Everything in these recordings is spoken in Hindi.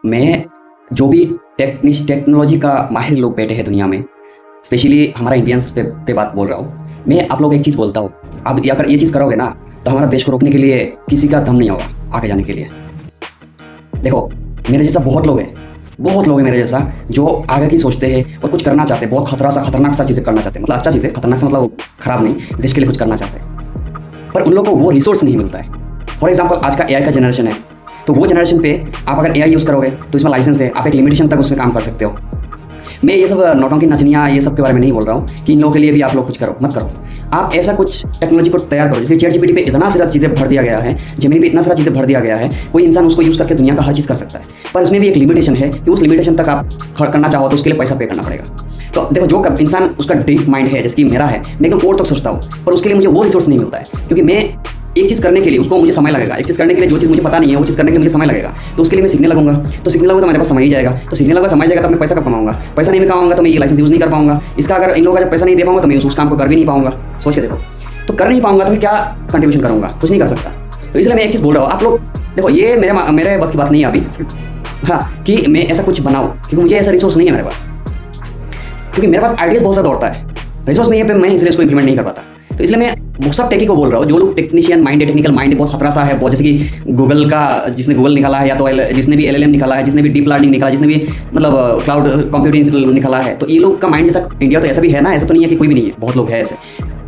मैं जो भी टेक्नोलॉजी का माहिर लोग बैठे हैं दुनिया में, स्पेशली हमारा इंडियंस पे बात बोल रहा हूँ। मैं आप लोग एक चीज़ बोलता हूँ, आप अगर ये चीज़ करोगे ना तो हमारा देश को रोकने के लिए किसी का दम नहीं होगा आगे जाने के लिए। देखो, मेरे जैसा बहुत लोग हैं मेरे जैसा जो आगे की सोचते हैं और कुछ करना चाहते हैं, बहुत खतरनाक सा चीज़ें करना चाहते हैं। मतलब अच्छा चीज़ें, खतरनाक सा मतलब खराब नहीं, देश के लिए कुछ करना चाहते हैं, पर उन लोगों को वो रिसोर्स नहीं मिलता है। फॉर एग्जाम्पल, आज का एआई का जनरेशन है, तो वो जनरेशन पे आप अगर एआई यूज़ करोगे तो इसमें लाइसेंस है, आप एक लिमिटेशन तक उसमें काम कर सकते हो। मैं ये सब नौटंकी नचनियाँ ये सब के बारे में नहीं बोल रहा हूँ कि इन लोगों के लिए भी आप लोग कुछ करो, मत करो। आप ऐसा कुछ टेक्नोलॉजी को तैयार करो, जैसे ChatGPT पे इतना सारा चीज़ें भर दिया गया है, जेमिनी पे इतना सारा चीज़ें भर दिया गया है, कोई इंसान उसको यूज़ करके दुनिया का हर चीज़ कर सकता है। पर उसमें भी एक लिमिटेशन है कि उस लिमिटेशन तक आप करना चाहो तो उसके लिए पैसा पे करना पड़ेगा। तो देखो, जो इंसान उसका डीप माइंड है, जैसे कि मेरा है, मैं एकदम और तक सोचता हूँ, पर उसके लिए मुझे वो रिसोर्स नहीं मिलता है, क्योंकि मैं एक चीज़ करने के लिए उसको मुझे समय लगेगा। एक चीज़ करने के लिए जो चीज़ मुझे पता नहीं है वो चीज़ करने के लिए मुझे समय लगेगा, तो उसके लिए मैं सीखने लगूंगा। तो मेरे पास समय ही जाएगा, तो सीखने लगेगा, समय जाएगा, तब मैं पैसा कब कमाऊंगा। पैसा नहीं कमाऊंगा तो मैं ये लाइसेंस यूज़ नहीं कर पाऊंगा। इसका अगर इन लोगों का पैसा नहीं दे पाऊंगा तो मैं उस काम को कर भी नहीं पाऊंगा। सोच के देखो, तो कर नहीं पाऊंगा तो मैं क्या कंट्रीब्यूशन करूंगा, कुछ नहीं कर सकता। तो इसलिए मैं एक चीज़ बोल रहा हूँ, आप लोग देखो, ये मेरे बस की बात नहीं है अभी, हाँ, कि मैं ऐसा कुछ बनाऊँ, क्योंकि मुझे ऐसा रिसोर्स नहीं है मेरे पास, क्योंकि मेरे पास आइडियाज़ बहुत ज़्यादा दौड़ता है, रिसोर्स नहीं है पे मैं इसलिए उसको इंप्लीमेंट नहीं कर पाता। तो इसलिए मैं वो सब टेकी को बोल रहा हूँ, जो लोग टेक्नीशियन माइंड है, टेक्निकल माइंड बहुत खतरा सा है, बहुत, जैसे कि गूगल का, जिसने गूगल निकाला है, या तो जिसने भी LLM निकाला है, जिसने भी डीप लर्निंग निकाला, जिसने भी मतलब क्लाउड कंप्यूटिंग निकाला है, तो ये लोग का माइंड जैसा इंडिया तो ऐसा भी है ना, ऐसा तो नहीं है कि कोई भी नहीं है, बहुत लोग हैं ऐसे।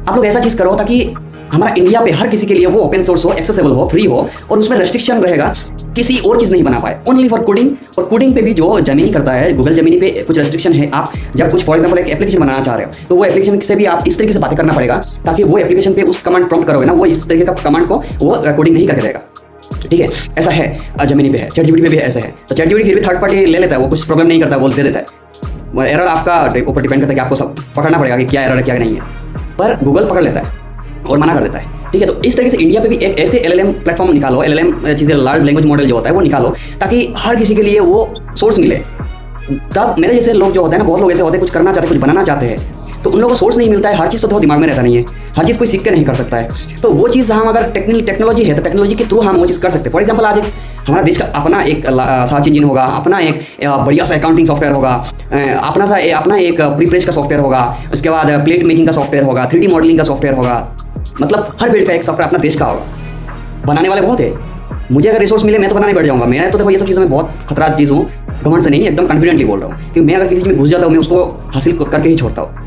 आप लोग ऐसा चीज़ करो ताकि हमारा इंडिया पे हर किसी के लिए वो ओपन सोर्स हो, एक्सेसिबल हो, फ्री हो, और उसमें रेस्ट्रिक्शन रहेगा, किसी और चीज़ नहीं बना पाए, ओनली फॉर कोडिंग। और कोडिंग पे भी जो जेमिनी करता है, गूगल जेमिनी पे कुछ रेस्ट्रिक्शन है। आप जब कुछ फॉर एग्जांपल एक एप्लीकेशन बनाना चाह रहे हो, तो वो एप्लीकेशन से भी आप इस तरीके से बातें करना पड़ेगा ताकि वो एप्लीकेशन पे उस कमांड प्रॉम्प्ट करोगे ना, वो इस तरीके का कमांड को वो कोडिंग नहीं करके देगा। ठीक है, ऐसा है, जेमिनी पे है, ChatGPT पे भी ऐसा है। तो ChatGPT फिर भी थर्ड पार्टी ले लेता है, वो कुछ प्रॉब्लम नहीं करता, वो दे देता है। एरर आपका ऊपर डिपेंड करता है कि आपको सब पकड़ना पड़ेगा कि क्या एरर है क्या नहीं है, पर गूगल पकड़ लेता है और मना कर देता है। ठीक है, तो इस तरीके से इंडिया पे भी एक ऐसे LLM प्लेटफॉर्म निकालो, LLM चीज़ें, लार्ज लैंग्वेज मॉडल जो होता है वो निकालो, ताकि हर किसी के लिए वो सोर्स मिले। तब मेरे जैसे लोग जो होते हैं ना, बहुत लोग ऐसे होते हैं, कुछ करना चाहते हैं, कुछ बनाना चाहते हैं, तो उन लोगों को सोर्स नहीं मिलता है, हर चीज़ तो दिमाग में रहता नहीं है, हर चीज़ कोई सीख के नहीं कर सकता है। तो वो चीज़ हम अगर टेक्नोलॉजी है तो टेक्नोलॉजी के थ्रू हम वो चीज़ कर सकते हैं। फॉर एग्जाम्पल, आज एक हमारा देश का अपना एक सर्च इंजन होगा, अपना एक बढ़िया सा अकाउंटिंग सॉफ्टवेयर होगा, अपना एक प्रीप्रेस का सॉफ्टवेयर होगा, उसके बाद प्लेट मेकिंग का सॉफ्टवेयर होगा, 3D मॉडलिंग का सॉफ्टवेयर होगा, मतलब हर फील्ड का एक सॉफ्टवेयर अपना देश का होगा। बनाने वाले बहुत है, मुझे अगर रिसोर्स मिले मैं तो बनाने बैठ जाऊंगा। मैं तो देखो ये सब चीज़ों में बहुत खतरा चीज़ हूँ, घमंड से नहीं, एकदम कॉन्फिडेंटली बोल रहा हूँ, क्योंकि मैं अगर किसी चीज़ में घुस जाता हूँ मैं उसको हासिल करके ही छोड़ता हूँ।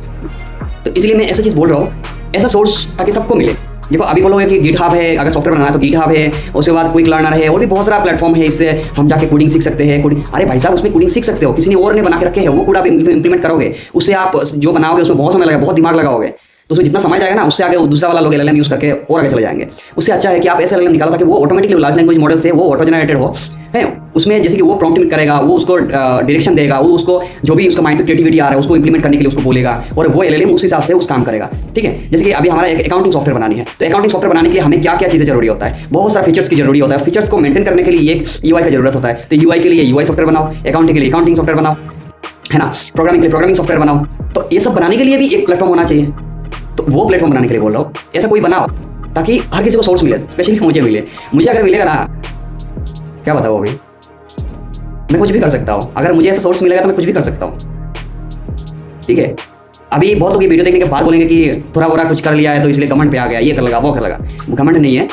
तो इसलिए मैं ऐसा चीज़ बोल रहा हूँ, ऐसा सोर्स ताकि सबको मिले। देखो, अभी बोलोगे कि गिटहब है, अगर सॉफ्टवेयर बनाना है तो गिटहब है, उसके बाद क्विक लर्नर है, और भी बहुत सारा प्लेटफॉर्म है, इससे हम जाके कोडिंग सीख सकते हैं। कोडिंग, अरे भाई साहब, उसमें कोडिंग सीख सकते हो, किसी ने और ने बना के रखे हैं, वो कोड आप इंप्लीमेंट करोगे, उससे आप जो बनाओगे उसमें बहुत समय लगेगा, बहुत दिमाग लगाओगे, तो उसमें जितना समय जाएगा ना, उससे आगे दूसरा वाला लोग LLM यूज़ करके और आगे चले जाएंगे। उससे अच्छा है कि आप ऐसे LLM निकालो ताकि वो ऑटोमेटिकली लार्ज लैंग्वेज मॉडल से वो ऑटो जनरेटेड हो है, उसमें जैसे कि वो प्रॉम्प्ट करेगा, वो उसको डायरेक्शन देगा, वो उसको जो भी उसका माइंड पे क्रिएटिविटी आ रहा है उसको इंप्लीमेंट करने के लिए उसको बोलेगा, और वो LLM उस हिसाब से उस काम करेगा। ठीक है, जैसे कि अभी हमारा एक अकाउंटिंग सॉफ्टवेयर बनानी है, तो अकाउंटिंग सॉफ्टवेयर बनाने के लिए हमें क्या क्या चीज़ें जरूरी होता है, बहुत सारा फीचर्स की जरूरी होता है। फीचर्स को मेंटेन करने के लिए एक UI का जरूरत होता है, तो UI के लिए UI सॉफ्टवेयर बनाओ, अकाउंटिंग के लिए अकाउंटिंग सॉफ्टवेयर बनाओ, है ना, प्रोग्रामिंग के लिए प्रोग्रामिंग सॉफ्टवेयर बनाओ। तो ये सब बनाने के लिए भी एक प्लेटफॉर्म होना चाहिए, तो वो प्लेटफॉर्म बनाने के लिए बोल रहा हूँ, ऐसा कोई बनाओ ताकि हर किसी को सोर्स मिले, स्पेशली मुझे मिले। मुझे अगर मिलेगा ना, क्या बताओ, अभी मैं कुछ भी कर सकता हूँ, अगर मुझे ऐसा सोर्स मिलेगा तो मैं कुछ भी कर सकता हूँ। ठीक है, अभी बहुत लोग ये वीडियो देखने के बाद बोलेंगे कि थोड़ा बोरा कुछ कर लिया है तो इसलिए घमंड पे आ गया, ये कर लगा वो कर लगा। घमंड नहीं है,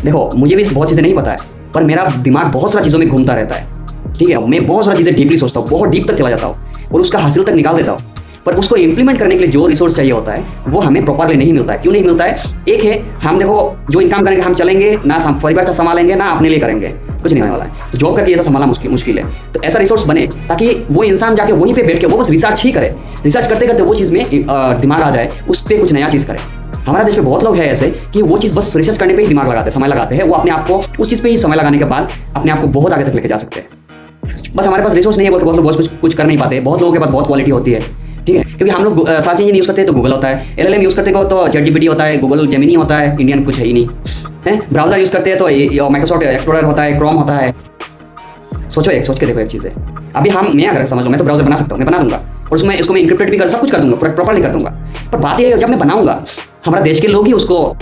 देखो मुझे भी बहुत चीज़ें नहीं पता है, पर मेरा दिमाग बहुत सारा चीज़ों में घूमता रहता है। ठीक है, मैं बहुत सारी चीज़ें डीपली सोचता हूँ, बहुत डीप तक चला जाता हूँ और उसका हासिल तक निकाल देता हूँ, पर उसको इंप्लीमेंट करने के लिए जो रिसोर्स चाहिए होता है वो हमें प्रॉपरली नहीं मिलता है। क्यों नहीं मिलता है? एक है, हम देखो जो इनकम करेंगे हम चलेंगे ना, परिवार से संभालेंगे ना अपने लिए करेंगे, कुछ नहीं होने वाला है। तो जॉब करके ऐसा संभालना मुश्किल है। तो ऐसा रिसोर्स बने ताकि वो इंसान जाके वहीं पे बैठ के वो बस रिसर्च ही करे, रिसर्च करते करते वो चीज़ में दिमाग आ जाए, उस पर कुछ नया चीज़ करे। हमारे देश में बहुत लोग हैं ऐसे कि वो चीज़ बस रिसर्च करने पे ही दिमाग लगाते हैं, समय लगाते हैं, वो अपने आप को उस चीज़ पे ही समय लगाने के बाद अपने आप को बहुत आगे तक लेके जा सकते हैं। बस हमारे पास रिसोर्स नहीं है, बहुत लोग कुछ कर नहीं पाते। बहुत लोगों के पास बहुत क्वालिटी होती है, ठीक है, क्योंकि हम लोग सर्च इंजन यूज़ करते हैं तो गूगल होता है, LLM यूज़ करते हो तो ChatGPT होता है, गूगल जेमिनी होता है, इंडियन कुछ है ही नहीं है। ब्राउजर यूज़ करते हैं तो माइक्रोसॉफ्ट एक्सप्लोरर होता है, क्रोम होता है। सोच के देखो एक चीज़ है, अभी मैं अगर समझ लो मैं तो ब्राउजर बना सकता हूँ, मैं बना दूंगा और उसमें इसको मैं इंक्रिप्टेड भी कर सब कुछ कर दूंगा, प्रॉपरली कर दूंगा। पर बात यह है जब मैं बनाऊंगा हमारा देश के लोग ही उसको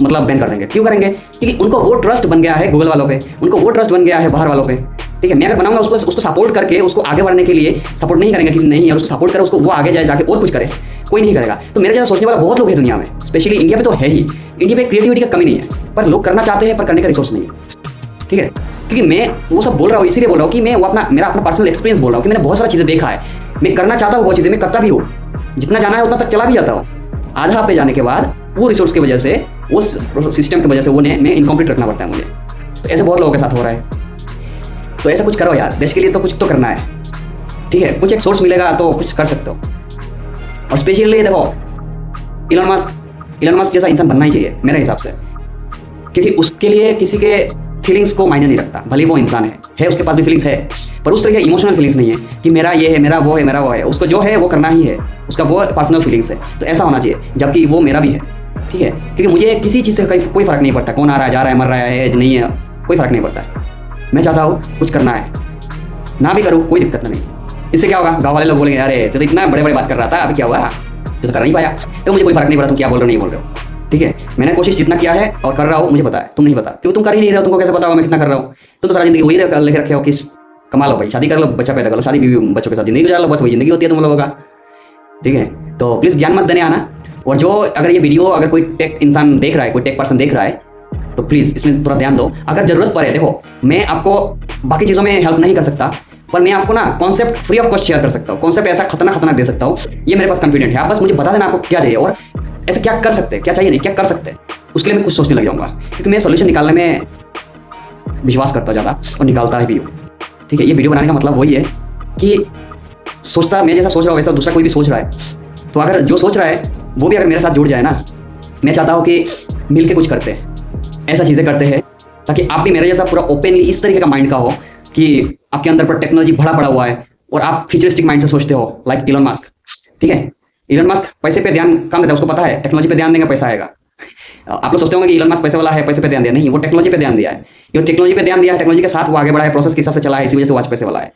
मतलब बैन कर देंगे। क्यों करेंगे? क्योंकि उनको वो ट्रस्ट बन गया है गूगल वालों पे, उनको वो ट्रस्ट बन गया है बाहर वालों पे। ठीक है, मैं अगर बनाऊंगा उसको सपोर्ट करके उसको आगे बढ़ने के लिए सपोर्ट नहीं करेंगे कि नहीं यार उसको सपोर्ट करे, उसको वो आगे जाए जाके और कुछ करे, कोई नहीं करेगा। तो मेरे जैसा सोचने वाला बहुत लोग हैं दुनिया में, स्पेशली इंडिया में तो है ही। इंडिया में क्रिएटिविटी का कमी नहीं है, पर लोग करना चाहते हैं पर करने का रिसोर्स नहीं है। ठीक है, क्योंकि मैं वो सब बोल रहा हूँ इसीलिए बोल रहा हूँ कि मैं वो मेरा अपना पर्सनल एक्सपीरियंस बोल रहा हूँ कि मैंने बहुत सारी चीज़ें देखा है। मैं करना चाहता हूँ वो चीज़ें, मैं करता भी हूँ, जितना जाना है उतना तक चला भी जाता हूँ। आधा पे जाने के बाद वो रिसोर्स की वजह से, उस सिस्टम की वजह से वो मैं इनकम्प्लीट रखना पड़ता है मुझे। तो ऐसे बहुत लोगों के साथ हो रहा है। तो ऐसा कुछ करो यार, देश के लिए तो कुछ तो करना है। ठीक है, कुछ एक सोर्स मिलेगा तो कुछ कर सकते हो। और स्पेशली देखो, इलॉन मस्क जैसा इंसान बनना ही चाहिए मेरे हिसाब से, क्योंकि उसके लिए किसी के फीलिंग्स को मायने नहीं रखता। भले वो इंसान है उसके पास भी फीलिंग्स है, पर उस तरह के इमोशनल फीलिंग्स नहीं है कि मेरा ये है, मेरा वो है, मेरा वो है। उसको जो है वो करना ही है, उसका वो पर्सनल फीलिंग्स है। तो ऐसा होना चाहिए, जबकि वो मेरा भी है। ठीक है, क्योंकि मुझे किसी चीज़ से कोई फर्क नहीं पड़ता, कौन आ रहा है, जा रहा है, मर रहा है, नहीं है, कोई फर्क नहीं पड़ता है। मैं चाहता हूँ कुछ करना है, ना भी करूँ कोई दिक्कत नहीं। इससे क्या होगा, गाँव वाले लोग बोलेंगे अरे तो इतना बड़े बड़े बात कर रहा था, अभी क्या हुआ, तो कर नहीं पाया। तो मुझे कोई फर्क नहीं पड़ा तुम क्या बोल रहे हो, नहीं बोल रहे हो। ठीक है, मैंने कोशिश जितना किया है और कर रहा हूँ, मुझे पता है, तुम नहीं पता, क्योंकि तुम कर ही नहीं रहे हो। तुमको कैसे पता होगा मैं कितना कर रहा हूँ? तुम तो सारी जिंदगी वही लेके रखे हो कि कमा लो भाई, शादी कर लो, बच्चा पैदा कर लो, शादी बीवी बच्चों के साथ जिंदगी गुजार लो, बस वही जिंदगी होती है तुम लोगों का। ठीक है, तो प्लीज़ ज्ञान मत देने आना। और जो अगर ये वीडियो अगर कोई टेक इंसान देख रहा है, कोई टेक पर्सन देख रहा है, तो प्लीज़ इसमें थोड़ा ध्यान दो। अगर जरूरत पड़े, देखो मैं आपको बाकी चीज़ों में हेल्प नहीं कर सकता, पर मैं आपको ना concept free of cost share कर सकता हूँ। कॉन्सेप्ट ऐसा खतरनाक दे सकता हूँ, ये मेरे पास कॉन्फिडेंट है। आप बस मुझे बता देना आपको क्या चाहिए और ऐसे क्या कर सकते हैं, क्या चाहिए नहीं, क्या कर सकते हैं, उसके लिए मैं कुछ सोचने लग जाऊँगा। क्योंकि मैं सोल्यूशन निकालने में विश्वास करता हूँ ज़्यादा, और निकालता है भी हूँ। ठीक है, ये वीडियो बनाने का मतलब वही है कि मैं जैसा सोच रहा हूँ वैसा दूसरा कोई भी सोच रहा है। तो अगर जो सोच रहा है वो भी अगर मेरे साथ जुड़ जाए ना, मैं चाहता हूँ कि मिल के कुछ करते हैं, ऐसा चीज़ें करते हैं, ताकि आप भी मेरे जैसा पूरा ओपनली इस तरीके का माइंड का हो कि आपके अंदर पर टेक्नोलॉजी भरा पड़ा हुआ है और आप फ्यूचरिस्टिक माइंड से सोचते हो, लाइक इलॉन मस्क। ठीक है, इलॉन मस्क पैसे पे ध्यान कम देता है, उसको पता है टेक्नोलॉजी पे ध्यान देंगे पैसा आएगा। आप लोग सोचते होंगे कि इलॉन मस्क पैसे वाला है, पैसे पे ध्यान दिया, नहीं, वो टेक्नोलॉजी पे ध्यान दिया है। ये टेक्नोलॉजी पे ध्यान दिया है, टेक्नोलॉजी के साथ वो आगे बढ़ा है, प्रोसेस के हिसाब से चला है, इसी वजह से वो आज पैसे वाला है।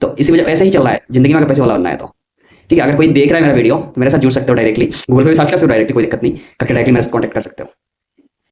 तो इसी वजह ऐसे ही चल रहा है जिंदगी में, अगर पैसे वाला बनना है तो। ठीक है, अगर कोई देख रहा है मेरा वीडियो तो मेरे साथ जुड़ सकते हो डायरेक्टली, गूगल पे भी सर्च कर सकते हो डायरेक्टली, कोई दिक्कत नहीं, करके डायरेक्टली मेरे से कॉन्टैक्ट कर सकते हो।